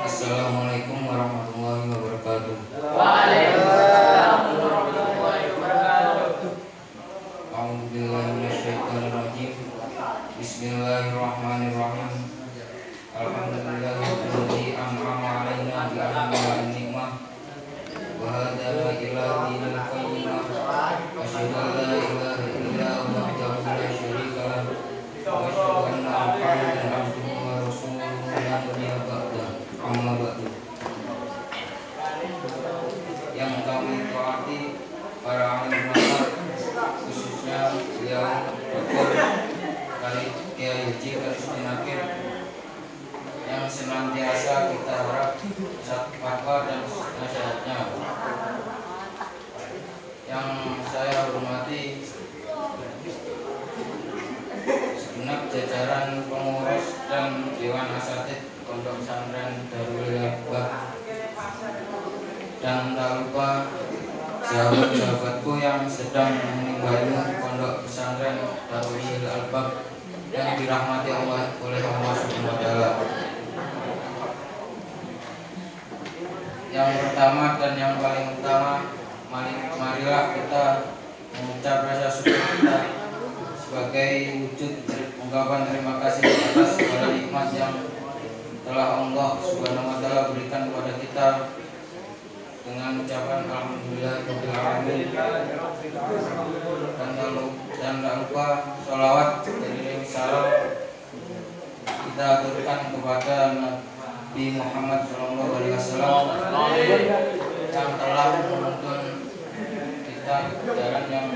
Assalamualaikum warahmatullahi wabarakatuh. Waalaikumsalam warahmatullahi wabarakatuh. A'udzubillahi minasyaitonirrajim. Bismillahirrahmanirrahim. Alhamdulillahilladzi an'ama 'alaina bi anwa'in ni'mah wa hadana ila dinil qayyimah. Asyhadu an la ilaha illa huwa wahdahu la syarika lah. Wa asyhadu anna Muhammadan abduhu wa rasuluhu la nabiyya ba'dahu. Amma ba'du. Yang kami hormati para alim ulama, khususnya yang Dr. Kiai Haji Karismi Nakir, yang senantiasa kita harap fatwa dan nasihatnya. Yang saya hormati segenap jajaran pengurus dan Dewan Asatidz Pondok Pesantren Darul Albab, dan tak lupa sahabat-sahabatku yang sedang meninggalkan Pondok Pesantren Darul Albab yang dirahmati Allah oleh Allah Subhanahu wa taala. Yang pertama dan yang paling utama, marilah kita mengucap rasa syukur kita sebagai wujud ungkapan terima kasih atas segala nikmat yang telah Allah Subhanahu wa taala berikan kepada kita dengan ucapan alhamdulillahirabbil alamin. Dan tak lupa sholawat dari salam kita aturkan kepada Nabi Muhammad SAW yang telah menuntun kita ke jalan yang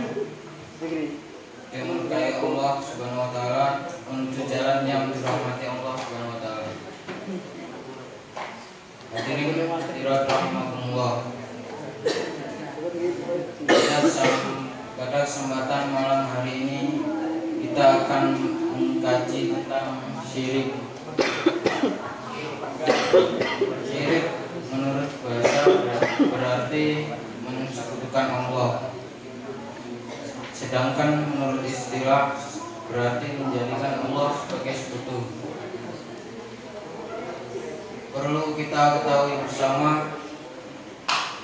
dimurkai Allah Subhanahu wa taala, menuju jalan yang dirahmati Allah Subhanahu wa taala. Hadirin rahimakumullah. Pada kesempatan malam hari ini kita akan mengkaji tentang syirik. Syirik menurut bahasa berarti mensekutukan Allah. Sedangkan menurut istilah berarti menjadikan Allah sebagai sekutu. Perlu kita ketahui bersama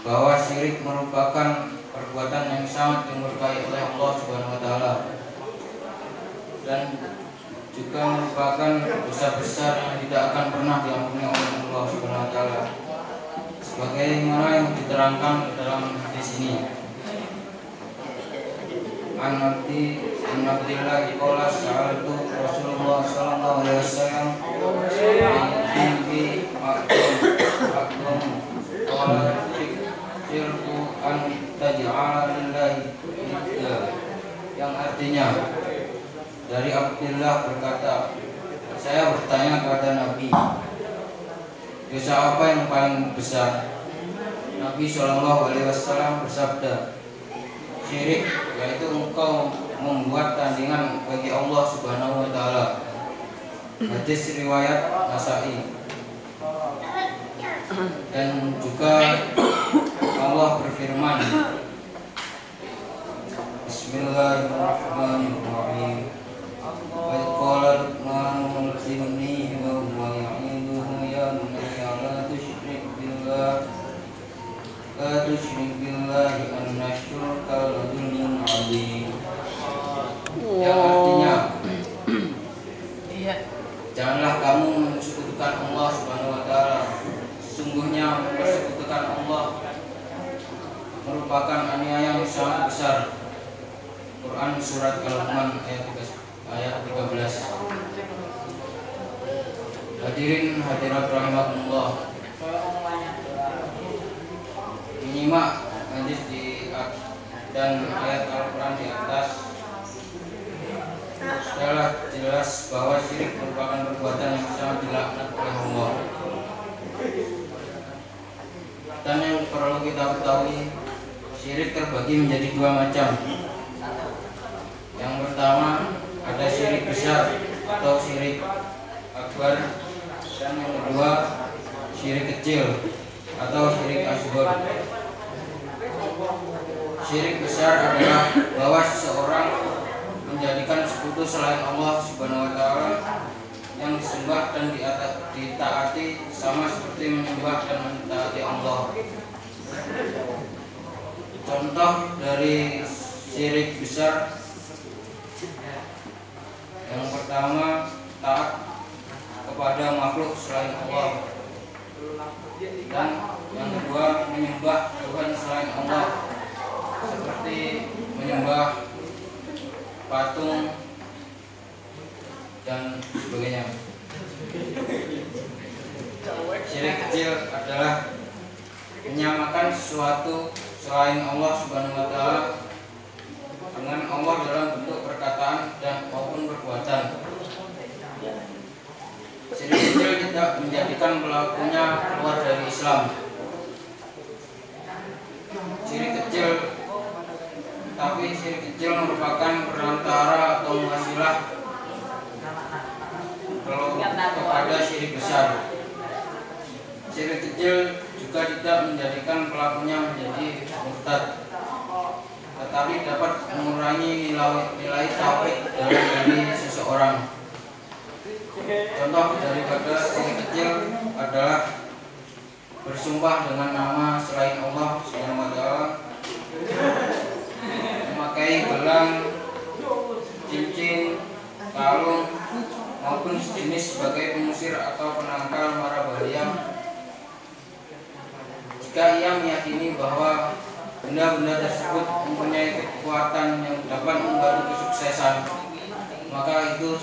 bahwa syirik merupakan perbuatan yang sangat dimurkai oleh Allah Subhanahu wa taala dan juga merupakan dosa besar yang tidak akan pernah diampuni oleh Allah Subhanahu wa taala, sebagaimana yang diterangkan dalam hadis ini. An Abdillah qala sa'altu Rasulullah sallallahu alaihi wasallam bi aqdam qala syirku an taj'ala lillahi nidda, yang artinya dari Abdullah berkata, saya bertanya kepada Nabi, dosa apa yang paling besar? Nabi SAW bersabda, syirik, yaitu engkau membuat tandingan bagi Allah Subhanahu wa taala. Hadis riwayat Nasa'i. Dan juga Allah berfirman, Bismillahirrahmanirrahim. Wa qala Luqman libnihi wa huwa ya'iduhu ya bunayya la tusyrik billahi inna syirka la dzulmun 'adzim. Yang artinya, janganlah kamu mensekutukan Allah Subhanahu wa taala. Sesungguhnya mempersekutukan Allah merupakan aniaya yang sangat besar. Quran surat Al-Luqman ayat 13. Hadirin hadirat rahimakumullah. Menyimak hadis dan ayat Al-Quran di atas sudah jelas bahwa syirik merupakan perbuatan yang sangat dilaknat oleh Allah. Dan yang perlu kita ketahui, syirik terbagi menjadi dua macam. Yang pertama ada syirik besar atau syirik akbar, dan yang kedua syirik kecil atau syirik asghar. Syirik besar adalah bahwa seseorang menjadikan sekutu selain Allah Subhanahu wa taala yang disembah dan ditaati sama seperti menyembah dan mentaati Allah. Contoh dari syirik besar yang pertama, taat kepada makhluk selain Allah, dan yang kedua, menyembah Tuhan selain Allah seperti menyembah patung dan sebagainya. Syirik kecil adalah menyamakan sesuatu selain Allah Subhanahu wa taala dengan Allah dalam bentuk perkataan dan maupun perbuatan. Syirik kecil tidak menjadikan pelakunya keluar dari Islam. Syirik kecil merupakan perantara atau wasilah kepada syirik besar. Syirik kecil juga tidak menjadikan pelakunya menjadi murtad, tetapi dapat mengurangi nilai tauhid dalam diri seseorang. Contoh daripada syirik kecil adalah bersumpah dengan nama selain Allah Subhanahu wa taala, memakai gelang, cincin, kalung maupun sejenis sebagai pengusir atau penangkal mara bahaya jika ia meyakini bahwa benda-benda tersebut mempunyai kekuatan yang dapat membantu kesuksesan, maka itu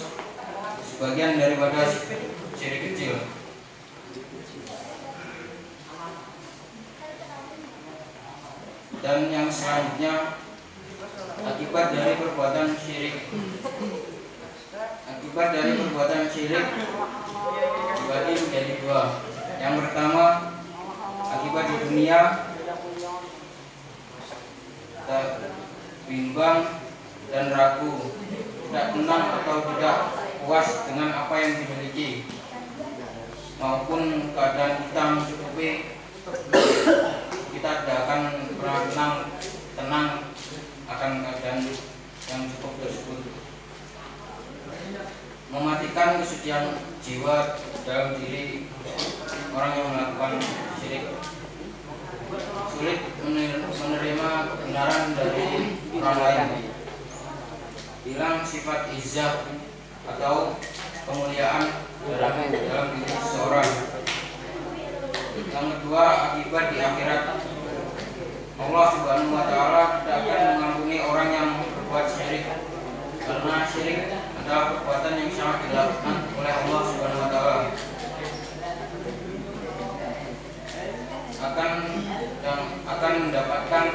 sebagian daripada syirik kecil. Dan yang selanjutnya, akibat dari perbuatan syirik dibagi menjadi dua. Yang pertama, akibat di dunia, kita bimbang dan ragu, tidak tenang atau tidak puas dengan apa yang dimiliki, maupun keadaan kita mencukupi, kita tidak akan pernah tenang akan keadaan yang cukup tersebut. Mematikan kesucian jiwa dalam diri orang yang melakukan syirik. Sulit menerima kebenaran dari orang lain. Hilang sifat izzah atau kemuliaan dalam diri seseorang. Yang kedua, akibat di akhirat, Allah Subhanahu wa taala tidak akan mengampuni orang yang berbuat syirik, karena syirik adalah perbuatan yang sangat dilakukan oleh Allah Subhanahu wa taala. Akan mendapatkan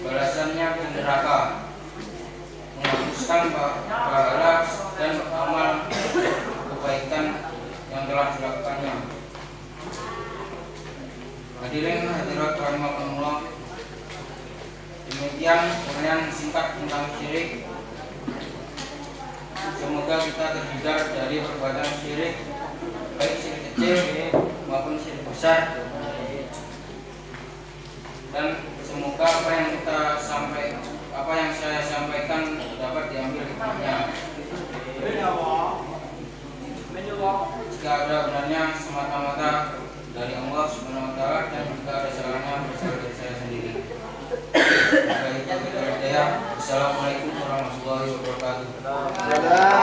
balasannya di neraka, menghapuskan pahala dan amal kebaikan yang telah dilakukannya. Hadirin hadirat rahimakumullah, demikian uraian singkat tentang syirik. Semoga kita terhindar dari perbuatan syirik, baik syirik kecil maupun syirik besar, dan semoga apa yang saya sampaikan dapat diambil hikmahnya. Jika ada benarnya semata-mata dari Allah Subhanahu wa taala, dan jika ada salahnya berasal dari saya sendiri. Assalamualaikum warahmatullahi wabarakatuh.